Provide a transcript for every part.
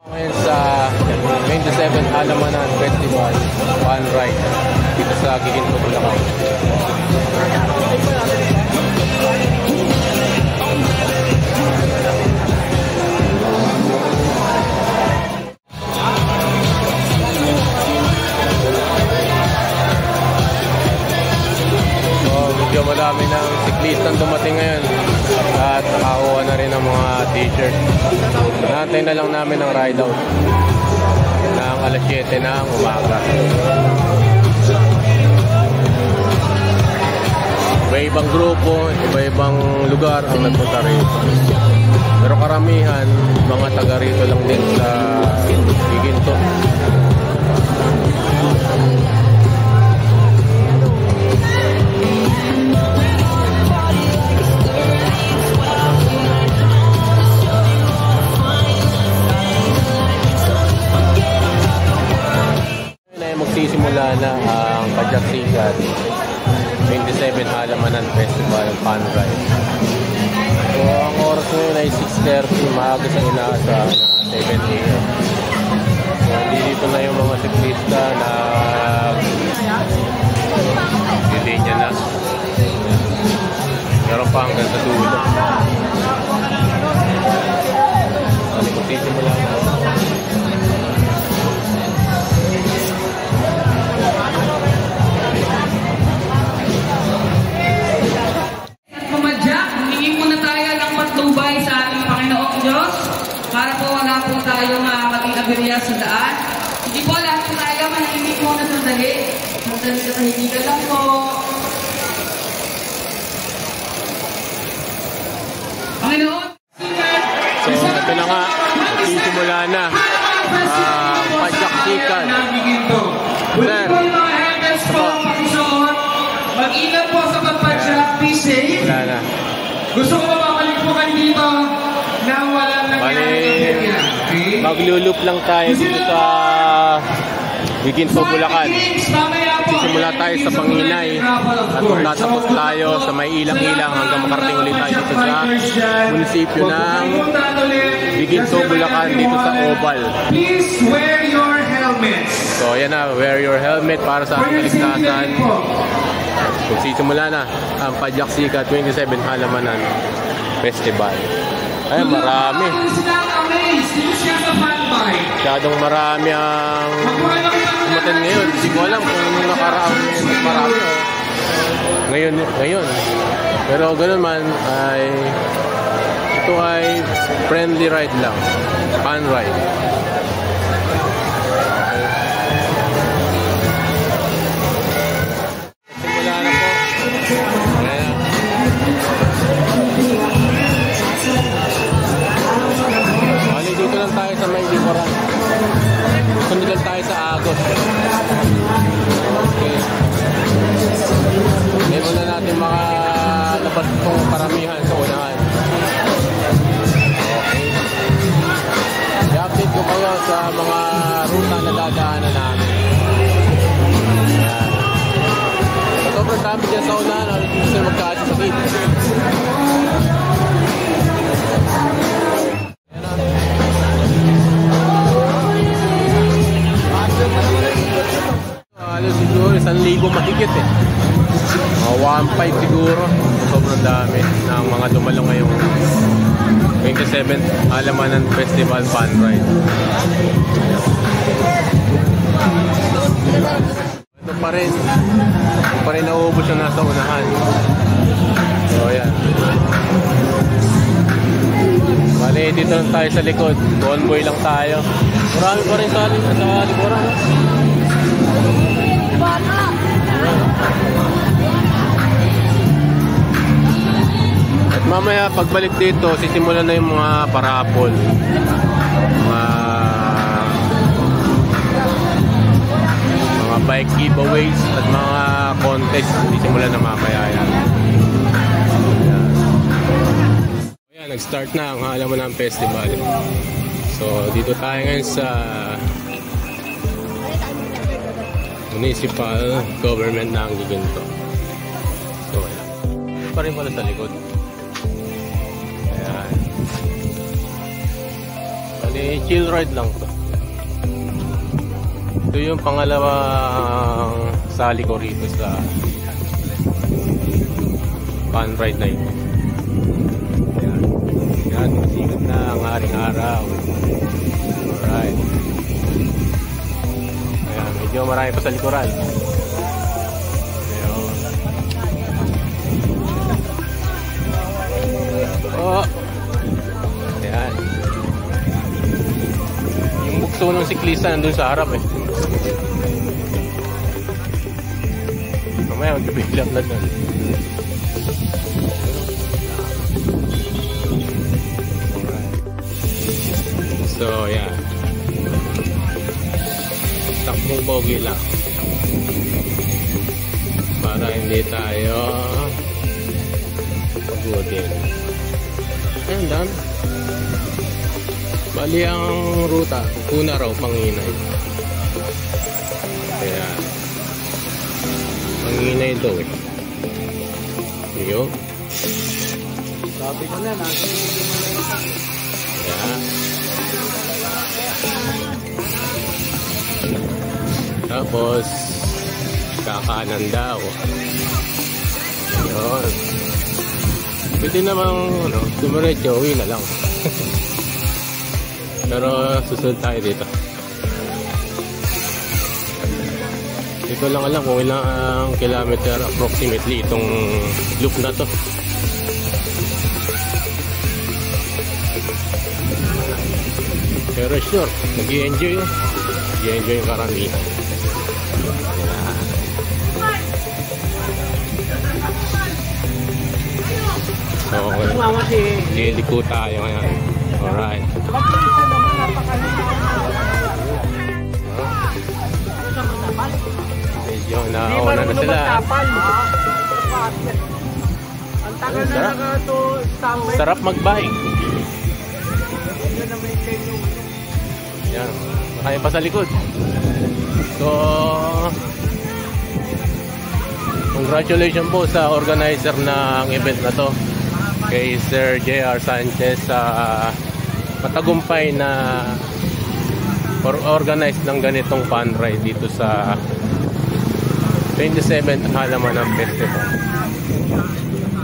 Ngayon sa 27th Halamanan Festival Fun Ride dito sa Giginto, Bulacan. Medyo madami ng siklistang dumating ngayon at nakakuha na rin ng mga t-shirt. Naantay na lang namin ang ride out ng alas 7 ng umaga. Iba-ibang grupo, iba-ibang lugar ang nagpunta rito. Pero karamihan, mga taga rito lang din sa Giginto. Magsisimula na ang Padyak-Sikat 27 Halamanan Festival Fun Ride. So ang oras ngayon ay 6:30, maaga sa inaasa 7 AM. So dito na yung mga siklista na dilinya na. Meron pa hanggang sa dulo. Magsisimula na. Tayong makakabirya sa daan. Hindi po lahat po tayo manahimik muna sandali. Sandali na tahimikan lang po. Panginoon, so ito na nga, magsisimula na ang Padyak-Sikat. Sir, mag-ingat po sa pagpadyak, be safe. wala na. Gusto ko mapapalik po kayo dito na walang nangyari. Maglulup lang tayo dito sa Giginto, Bulacan. Sisimula tayo sa Panginay at tatapos tayo sa may ilang-ilang hanggang makarating ulit tayo dito sa munisipyo ng Giginto, Bulacan, dito sa Oval. Please wear your helmets. So ayan na, wear your helmet para sa ating kaligtasan. Sisimula na ang Padyak-Sikat 27 Halamanan Festival. Ay, marami. Masyadong marami ang umaten ngayon. Hindi ko alam kung nakaraan marami o ngayon. Pero ganoon man ay ito ay friendly ride lang. Fun ride. Simula na po. Ayan. Dito lang tayo sa may likuran. Sunod lang tayo sa Agos. Okay. Ngayon na natin makalabas itong paramihan sa unahan. Okay. I-update ko kayo sa mga ruta na dadaanan namin. Ayan. Sobrang dami dyan sa unahan. Halos hindi sila magkaasa sa gate. Siguro 1,000 mahigit eh. 1,500 siguro. Sobrang dami ng mga dumalo ngayong 27th Halamanan Festival Fun Ride. Ito pa rin nauubos na nasa unahan. So ayan. Bale, dito lang tayo sa likod. Convoy lang tayo. Marami pa rin sa likuran. At mamaya pagbalik dito, sisimulan na yung mga parapol, mga bike giveaways at mga contest. Sisimulan na mamaya yan. Ayan, nag-start na ang Halamanan Festival. So dito tayo ngayon sa municipal government ng Giginto. So ayan, pa rin pala sa likod. Ayan. Bali, chill ride lang to. Ito yung pangalawang sali ko rito sa fun ride na ito. Yan, sikat na ang haring araw. Alright. Ayan, medyo marami pa sa likuran. Oh. Ayan. Yung bukso ng siklista nandun sa harap eh. Mamaya mag-build na doon. So yeah. Takbong bogi lang. Para hindi tayo pagodin. Ayan, dami. Bali ang ruta, una raw, Panginay. Kaya, Panginay ito eh. Yun. Sabi ko na, natin yung Ayan. Tapos, kakanan daw. Yun. Pwede namang dumiretso, uwi na lang. Pero susunod tayo dito. Dito lang alam kung ilang kilometer approximately itong loop na to. Pero sure, nag-i-enjoy yun. Nag-i-enjoy yung karamihan. So, liliko tayo ngayon. Alright. Medyo nauna na sila. Sarap mag-bike. Yan. Kaya pa sa likod. So, congratulations po sa organizer ng event na to. Kay Sir J.R. Sanchez sa matagumpay na organize ng ganitong fun ride dito sa 27th Halamanan Festival.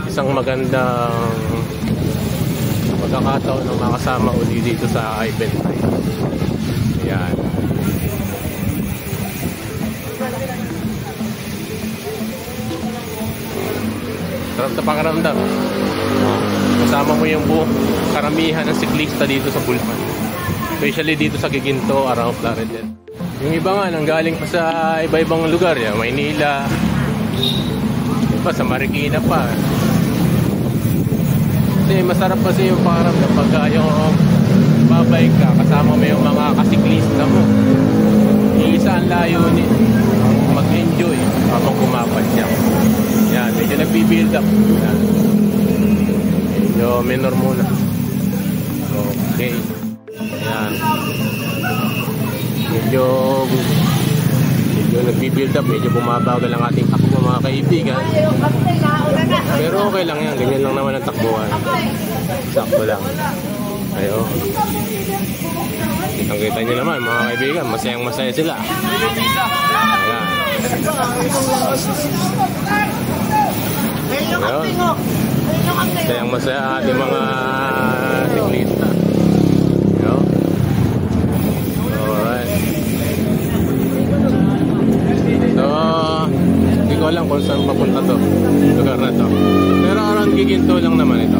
Isang magandang pagkakataon ng makasama uli dito sa event na ito. Ayan. Sarap sa pakiramdam. Kasama mo yung buong karamihan ng siklista dito sa Bulpan. Especially dito sa Giginto, around Claridel. Yung iba nga, nanggaling pa sa iba-ibang lugar. Yan, Maynila, iba sa Marikina pa. Kasi masarap kasi yung pakiramdam pagka yung babike ka, kasama mo yung mga kasiklista mo. Iisa ang layunin, mag-enjoy habang kumapad siya. Yan, medyo nag-build up. Yan. Medyo minor muna. Okay. Yan. Medyo nag-build up, medyo bumabagal ang ating takbo mga kaibigan. Pero okay lang yan, ganyan lang naman ang takbuhan. Sakto lang. Ayo. Kitang-kita nyo naman mga kaibigan, masayang-masaya sila. Ayan. Ayun. Masayang-masaya ating mga siklista. Ayun. Alright. So, hindi ko alam kung saan papunta to, lugar na to. Pero around Giginto lang naman ito.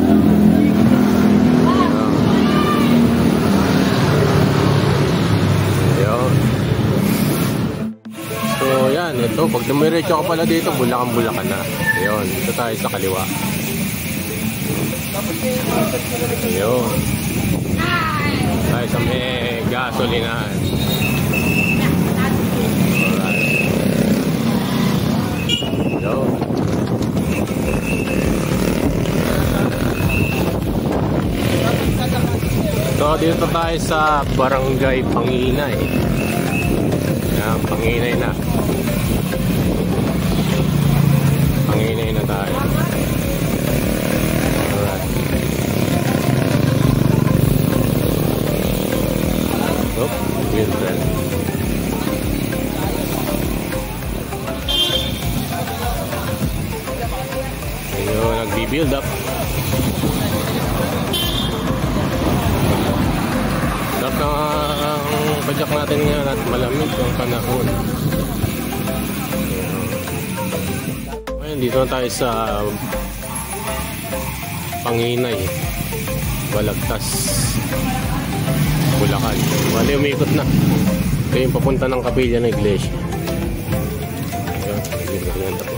Ito, pag dumiretso ka pala dito, Bulacan na. Ayun, dito tayo sa kaliwa. Ayun. Tayo sa may gasolinahan. Alright. Ayun. So, dito tayo sa Barangay Panginay. Yan, Panginay na. Panginay na tayo. Alright. filled up. Sarap na ang pajak natin ngayon at malamig ang panahon. Ngayon, dito na tayo sa Panginay, Balagtas, Bulacan. Bali, umikot na. Ito yung papunta ng kapilya ng iglesia. Ayun, po.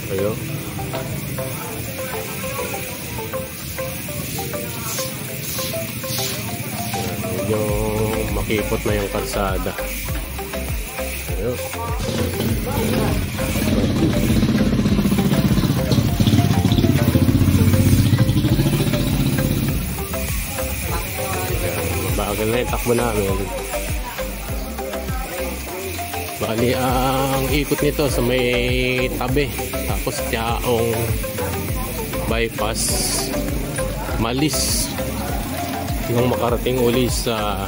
Ayun. Medyo makipot na yung kalsada. Ayun. Bagal na yung takbo namin. Bali, ang ikot nito sa may tabi. Tapos Tiaong bypass, Malis, nung makarating uli sa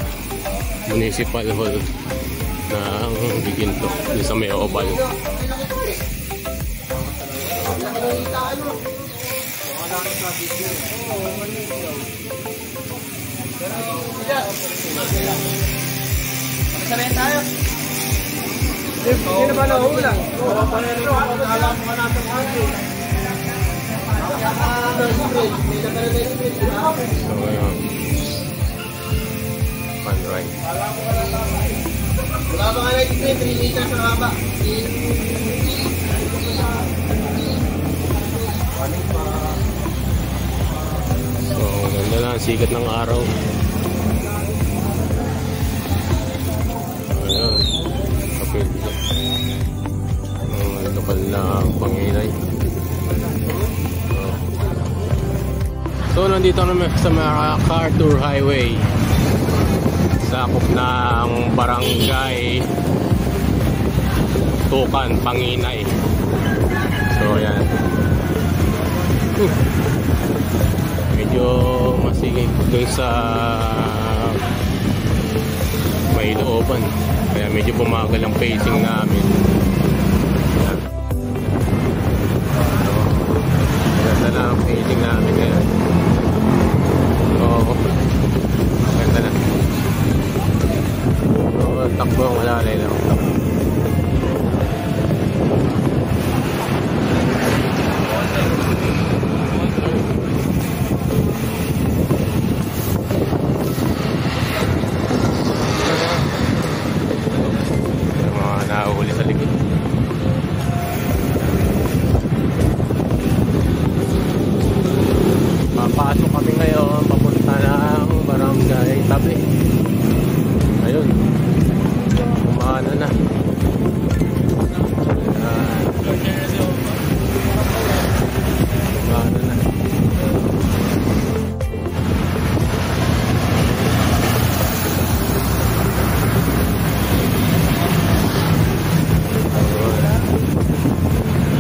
Municipal Hall ng Biginto, dito sa may Oval. Sabihin tayo. Hindi na ba nahulang? Wala pa rin ito. Alam mo ka natin mga ito. So, ayun. Panray. Wala pa nga natin 3 meters sa haba. So, ganda na ang sikat ng araw. Ayun. Kapit. Ang lokal na Panginay. So, nandito naman sa MacArthur Highway. Sakop ng Barangay Tukan, Panginay. So, ayan. Medyo masigig dun sa may looban. Kaya medyo pumagal ang pacing namin. Ganda na ang pacing namin ngayon. Oo. Ganda na. So, takbo ang malalay lang. Nahuhuli sa likod. Papasok kami ngayon papunta ng Barangay Tabi. Ayun, umana na. Umana na.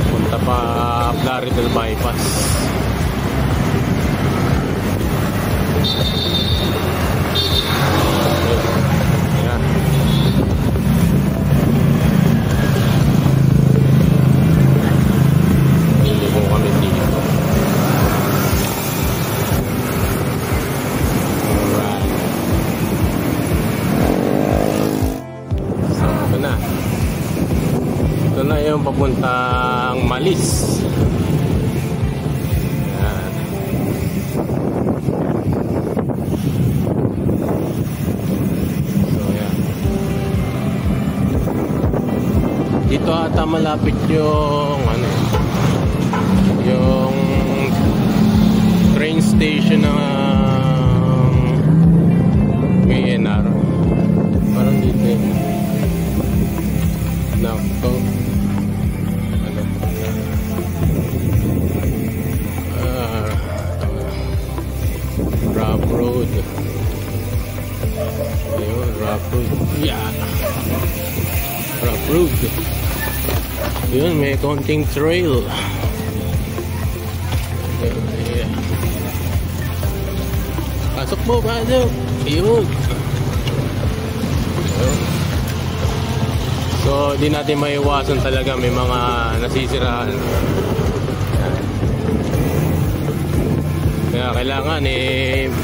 Punta pa Claridel Bypass. Ayan. Hindi mo kami dito. Alright. So, ito na. Ito na yung papuntang Malis. Ayan. So, ayan. Dito ata malapit yung ano, yung train station ng PNR. Parang dito eh. Nakto. Ano po na? Rough Road. Ayun, Rough Road. Yeah. Rough Road. Yun, may konting trail. Yeah. Pasok mo, pasok. Ayun. Ayun. So, di natin maiwasan talaga may mga nasisiraan. Kaya kailangan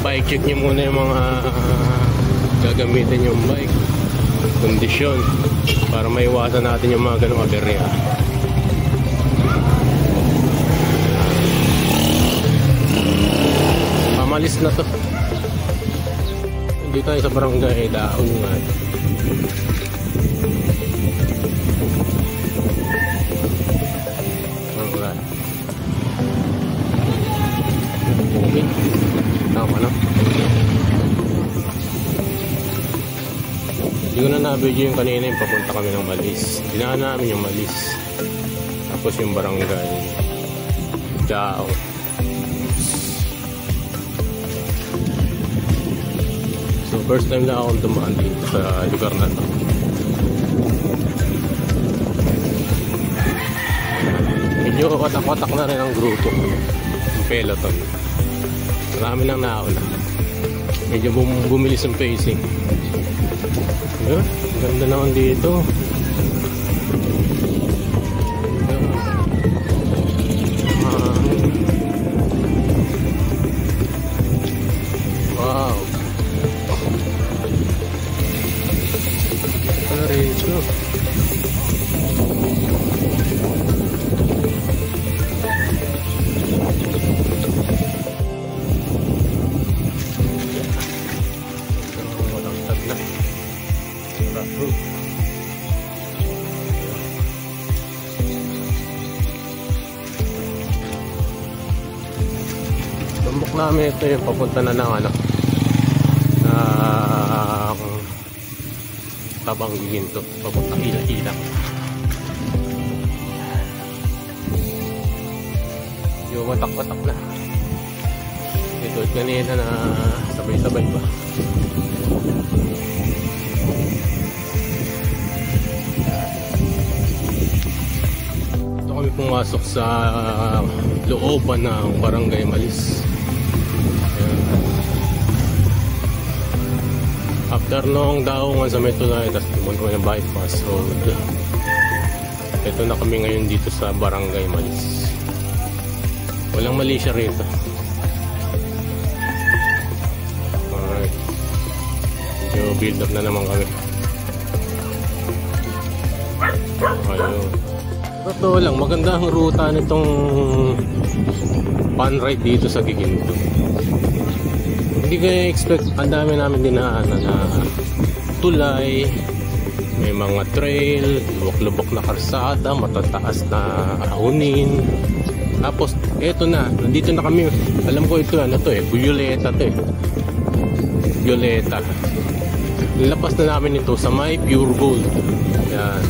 bike check nyo muna yung mga gagamitin yung bike kondisyon para maiwasan natin yung mga ganong aberya. Pamalis na to. Hindi tayo sa barangay Daon nga. Alright. Okay. Tama na. Hindi ko na na-video yung kanina yung papunta kami ng Malis. Dinaan namin yung Malis. Tapos yung barangay Daon. So first time na akong dumaan dito sa lugar na to. Medyo katak-katak na rin ang grupo. Yung peloton. Marami nang nauna. Medyo bumilis ang pacing. Yeah, ganda naman dito. Wow. Ano rito? Tumbok namin ito yung papunta na ng ano Tabang Giginto, papunta Ila-Ila. Yung watak-watak na ito at kanina na sabay-sabay pa. Ito kami pumasok sa looban ng Barangay Malis. After nung daungan sa Metulay, tapos tumunod ng bypass road. Ito na kami ngayon dito sa Barangay Malis. Walang mali siya rito. Alright. Medyo build up na naman kami. Ayun. Totoo lang, maganda ang ruta nitong fun ride dito sa Giginto. Hindi ko expect, ang dami namin dinaanan na tulay, may mga trail, lubok-lubok na karsada, matataas na ahonin. Tapos eto na, nandito na kami. Alam ko ito, ano to Violeta to Violeta. Nilapas na namin ito sa may Pure Gold. Yan.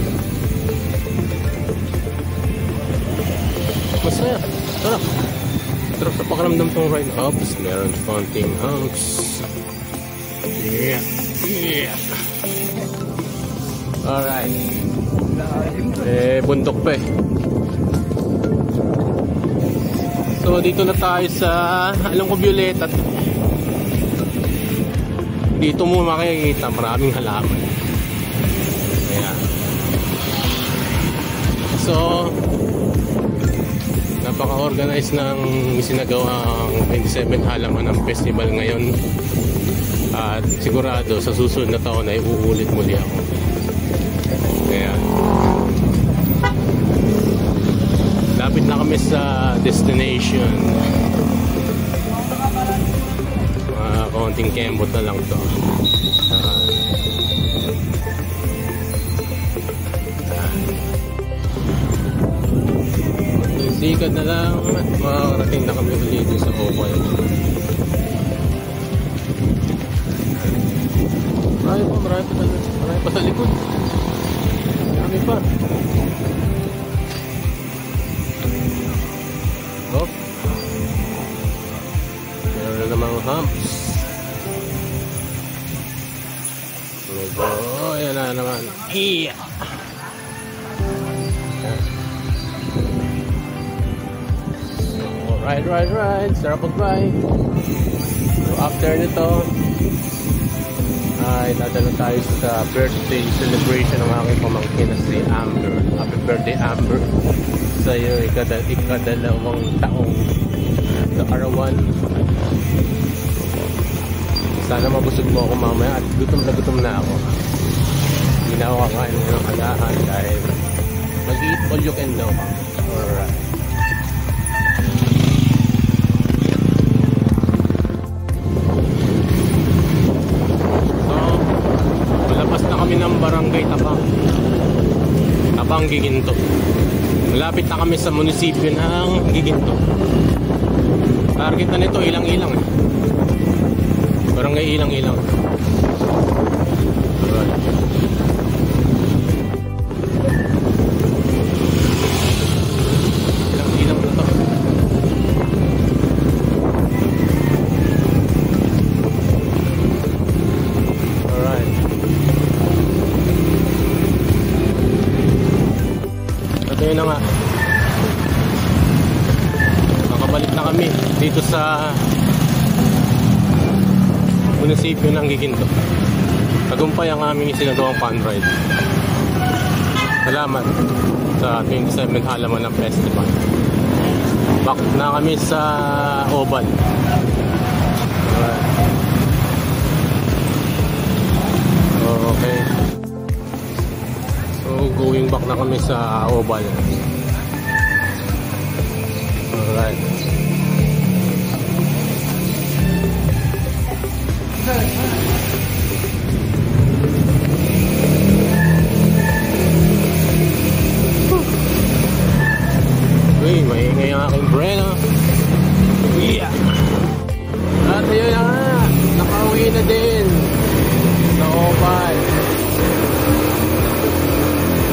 Masaya. Sarap. Sarap sa pakiramdam tong ride. Oops, meron konting humps. Yeah. Yeah. Alright. Bundok pa So dito na tayo sa, alam ko Violeta. Dito mo makikita maraming halaman. Ayan. So napaka-organize ng sinagawang 27 halaman ng festival ngayon. At sigurado sa susunod na taon ay uulit muli ako. Ayan. Lapit na kami sa destination. Konting kembot na lang to. Sikat na lang at makakarating na kami dito sa Opal. Marami pa sa likod. Marami pa. Oh. Meron na namang humps. Oh, yan na naman. Yeah. Ride. Sarap mag-ride. So after nito, ay dadalo tayo sa birthday celebration ng aking pamangkin na si Amber. Happy birthday, Amber, sa iyo ikadalawang taong sa arawan. Sana mabusog mo ako mamaya at gutom na ako. Hindi na ako kakain ng alahan dahil mag-eat all you can know. Alright. Kami ng barangay Tabang Giginto. Malapit na kami sa munisipyo ng Giginto. Target na nito ilang-ilang barangay ilang-ilang. Alright. Ilang-ilang na to. Alright. Yun na nga, nakabalik na kami dito sa munisipyo ng Giginto. Tagumpay ang aming isinagawang fun ride. Salamat sa 27th halaman ng festival. Back na kami sa Oval. Okay. Going back na kami sa Oval. Alright. Uy, maingay ang aking breno. Yeah. At yun na nga, nakauwi na din sa Oval.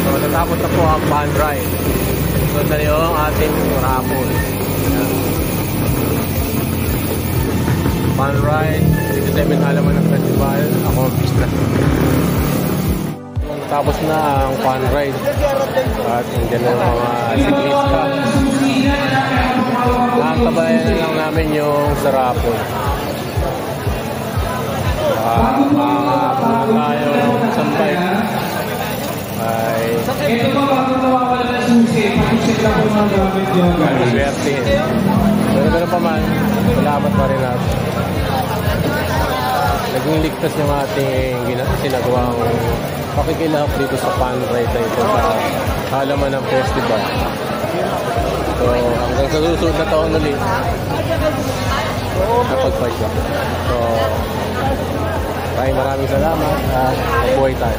So, natapos na po ang fun ride. So, ito yung ating rapol. Fun ride, 27 halaman ng festival, accomplished na. Natapos na ang fun ride. At hindi na yung mga siklista. Nakabayan na lang namin yung sa rapol. Tayo sa bike. Ay ito pa bago nawawala ng susi, pakicheck lang po mga gamit nyo guys. Swerte. Pero gano'n pa man, salamat pa rin natin. Naging ligtas yung ating sinagawang pakikilahok dito sa fun ride na ito sa halaman ng festival. So hanggang sa susunod na taon ulit, napag-bike lang. So maraming salamat at buhay tayo.